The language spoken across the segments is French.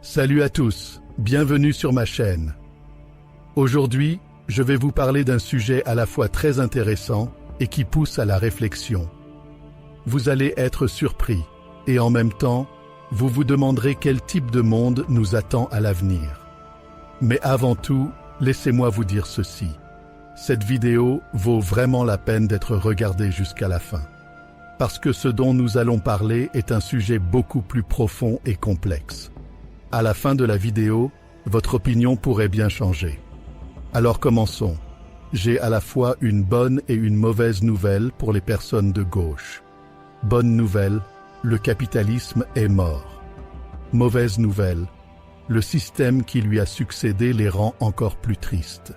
Salut à tous, bienvenue sur ma chaîne. Aujourd'hui, je vais vous parler d'un sujet à la fois très intéressant et qui pousse à la réflexion. Vous allez être surpris et en même temps, vous vous demanderez quel type de monde nous attend à l'avenir. Mais avant tout, laissez-moi vous dire ceci. Cette vidéo vaut vraiment la peine d'être regardée jusqu'à la fin. Parce que ce dont nous allons parler est un sujet beaucoup plus profond et complexe. À la fin de la vidéo, votre opinion pourrait bien changer. Alors commençons. J'ai à la fois une bonne et une mauvaise nouvelle pour les personnes de gauche. Bonne nouvelle, le capitalisme est mort. Mauvaise nouvelle, le système qui lui a succédé les rend encore plus tristes.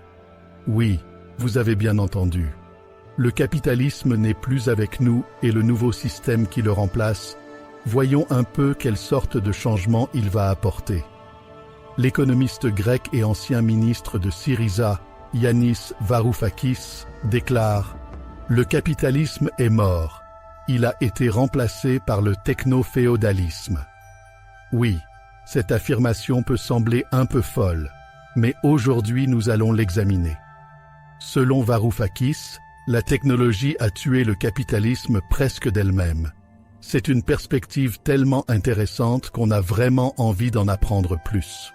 Oui, vous avez bien entendu. Le capitalisme n'est plus avec nous et le nouveau système qui le remplace, voyons un peu quelle sorte de changement il va apporter. L'économiste grec et ancien ministre de Syriza, Yanis Varoufakis, déclare « Le capitalisme est mort. Il a été remplacé par le techno-féodalisme. » Oui, cette affirmation peut sembler un peu folle, mais aujourd'hui nous allons l'examiner. Selon Varoufakis, la technologie a tué le capitalisme presque d'elle-même. C'est une perspective tellement intéressante qu'on a vraiment envie d'en apprendre plus.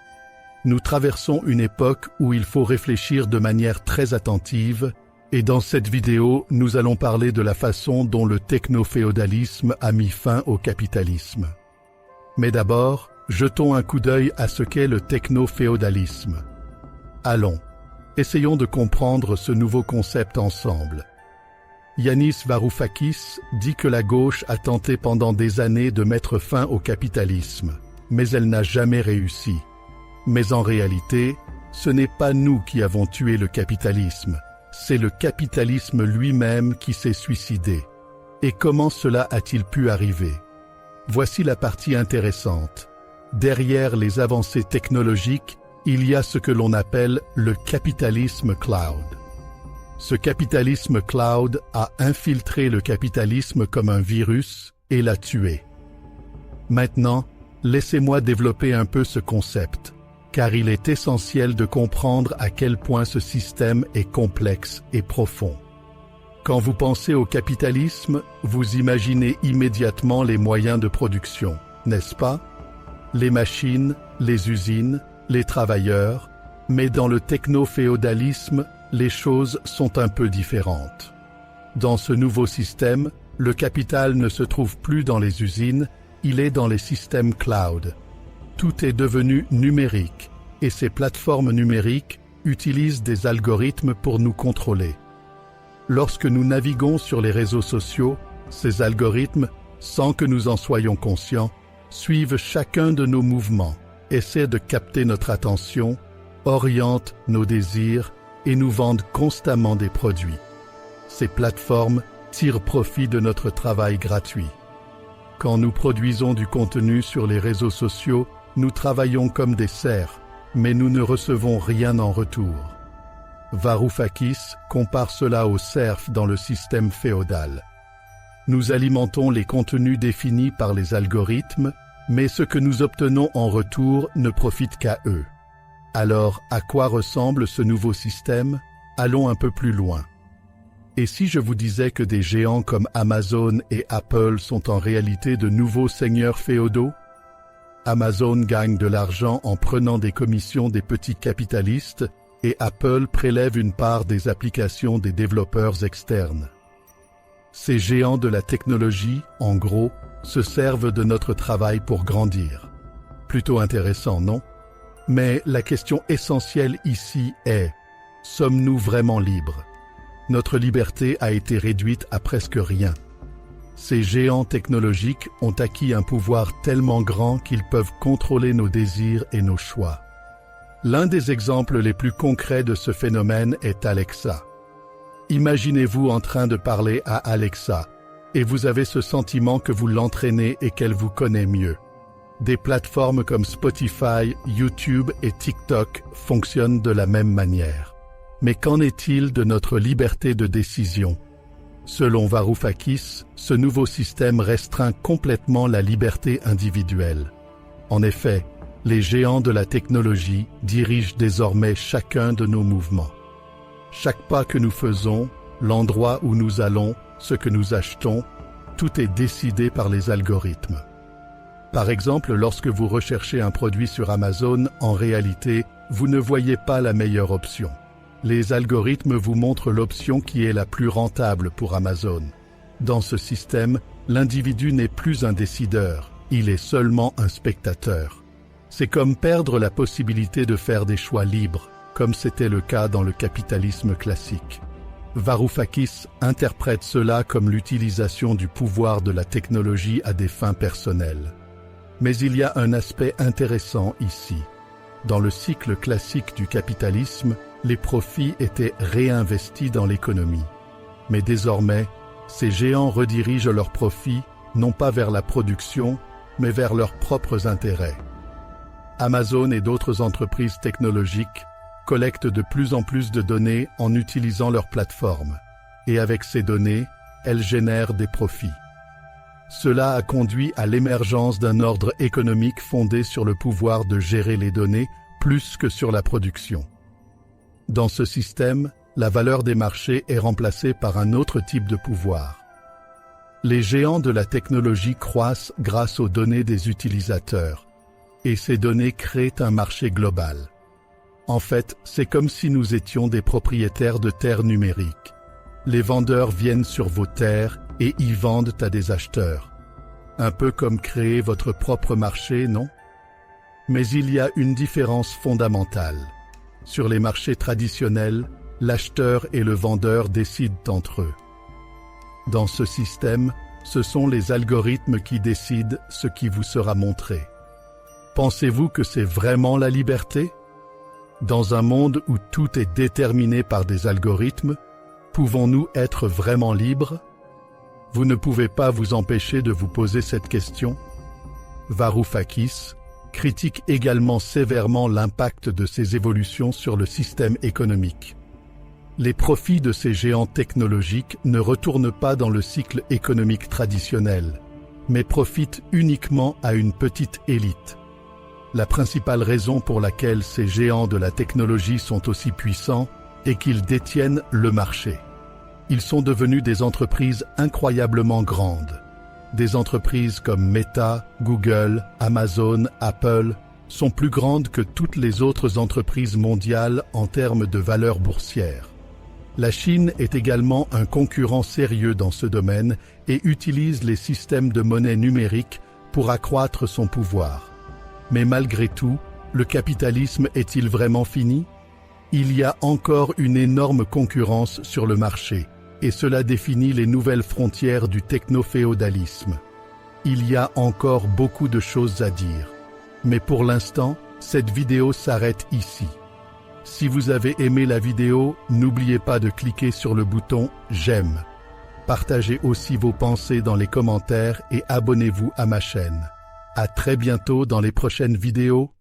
Nous traversons une époque où il faut réfléchir de manière très attentive, et dans cette vidéo, nous allons parler de la façon dont le techno-féodalisme a mis fin au capitalisme. Mais d'abord, jetons un coup d'œil à ce qu'est le techno-féodalisme. Allons, essayons de comprendre ce nouveau concept ensemble. Yanis Varoufakis dit que la gauche a tenté pendant des années de mettre fin au capitalisme, mais elle n'a jamais réussi. Mais en réalité, ce n'est pas nous qui avons tué le capitalisme, c'est le capitalisme lui-même qui s'est suicidé. Et comment cela a-t-il pu arriver? Voici la partie intéressante. Derrière les avancées technologiques, il y a ce que l'on appelle le capitalisme cloud. Ce capitalisme cloud a infiltré le capitalisme comme un virus et l'a tué. Maintenant, laissez-moi développer un peu ce concept, car il est essentiel de comprendre à quel point ce système est complexe et profond. Quand vous pensez au capitalisme, vous imaginez immédiatement les moyens de production, n'est-ce pas? Les machines, les usines, les travailleurs, mais dans le techno-féodalisme, les choses sont un peu différentes. Dans ce nouveau système, le capital ne se trouve plus dans les usines, il est dans les systèmes cloud. Tout est devenu numérique, et ces plateformes numériques utilisent des algorithmes pour nous contrôler. Lorsque nous naviguons sur les réseaux sociaux, ces algorithmes, sans que nous en soyons conscients, suivent chacun de nos mouvements, essaient de capter notre attention, orientent nos désirs, et nous vendent constamment des produits. Ces plateformes tirent profit de notre travail gratuit. Quand nous produisons du contenu sur les réseaux sociaux, nous travaillons comme des serfs, mais nous ne recevons rien en retour. Varoufakis compare cela aux serfs dans le système féodal. Nous alimentons les contenus définis par les algorithmes, mais ce que nous obtenons en retour ne profite qu'à eux. Alors, à quoi ressemble ce nouveau système? Allons un peu plus loin. Et si je vous disais que des géants comme Amazon et Apple sont en réalité de nouveaux seigneurs féodaux? Amazon gagne de l'argent en prenant des commissions des petits capitalistes et Apple prélève une part des applications des développeurs externes. Ces géants de la technologie, en gros, se servent de notre travail pour grandir. Plutôt intéressant, non? Mais la question essentielle ici est, sommes-nous vraiment libres? Notre liberté a été réduite à presque rien. Ces géants technologiques ont acquis un pouvoir tellement grand qu'ils peuvent contrôler nos désirs et nos choix. L'un des exemples les plus concrets de ce phénomène est Alexa. Imaginez-vous en train de parler à Alexa, et vous avez ce sentiment que vous l'entraînez et qu'elle vous connaît mieux. Des plateformes comme Spotify, YouTube et TikTok fonctionnent de la même manière. Mais qu'en est-il de notre liberté de décision? Selon Varoufakis, ce nouveau système restreint complètement la liberté individuelle. En effet, les géants de la technologie dirigent désormais chacun de nos mouvements. Chaque pas que nous faisons, l'endroit où nous allons, ce que nous achetons, tout est décidé par les algorithmes. Par exemple, lorsque vous recherchez un produit sur Amazon, en réalité, vous ne voyez pas la meilleure option. Les algorithmes vous montrent l'option qui est la plus rentable pour Amazon. Dans ce système, l'individu n'est plus un décideur, il est seulement un spectateur. C'est comme perdre la possibilité de faire des choix libres, comme c'était le cas dans le capitalisme classique. Varoufakis interprète cela comme l'utilisation du pouvoir de la technologie à des fins personnelles. Mais il y a un aspect intéressant ici. Dans le cycle classique du capitalisme, les profits étaient réinvestis dans l'économie. Mais désormais, ces géants redirigent leurs profits non pas vers la production, mais vers leurs propres intérêts. Amazon et d'autres entreprises technologiques collectent de plus en plus de données en utilisant leur plateforme. Et avec ces données, elles génèrent des profits. Cela a conduit à l'émergence d'un ordre économique fondé sur le pouvoir de gérer les données plus que sur la production. Dans ce système, la valeur des marchés est remplacée par un autre type de pouvoir. Les géants de la technologie croissent grâce aux données des utilisateurs, et ces données créent un marché global. En fait, c'est comme si nous étions des propriétaires de terres numériques. Les vendeurs viennent sur vos terres et y vendent à des acheteurs. Un peu comme créer votre propre marché, non? Mais il y a une différence fondamentale. Sur les marchés traditionnels, l'acheteur et le vendeur décident entre eux. Dans ce système, ce sont les algorithmes qui décident ce qui vous sera montré. Pensez-vous que c'est vraiment la liberté? Dans un monde où tout est déterminé par des algorithmes, pouvons-nous être vraiment libres? Vous ne pouvez pas vous empêcher de vous poser cette question. Varoufakis critique également sévèrement l'impact de ces évolutions sur le système économique. Les profits de ces géants technologiques ne retournent pas dans le cycle économique traditionnel, mais profitent uniquement à une petite élite. La principale raison pour laquelle ces géants de la technologie sont aussi puissants est qu'ils détiennent le marché. Ils sont devenus des entreprises incroyablement grandes. Des entreprises comme Meta, Google, Amazon, Apple sont plus grandes que toutes les autres entreprises mondiales en termes de valeur boursière. La Chine est également un concurrent sérieux dans ce domaine et utilise les systèmes de monnaie numérique pour accroître son pouvoir. Mais malgré tout, le capitalisme est-il vraiment fini? Il y a encore une énorme concurrence sur le marché, et cela définit les nouvelles frontières du techno-féodalisme. Il y a encore beaucoup de choses à dire. Mais pour l'instant, cette vidéo s'arrête ici. Si vous avez aimé la vidéo, n'oubliez pas de cliquer sur le bouton « J'aime ». Partagez aussi vos pensées dans les commentaires et abonnez-vous à ma chaîne. À très bientôt dans les prochaines vidéos.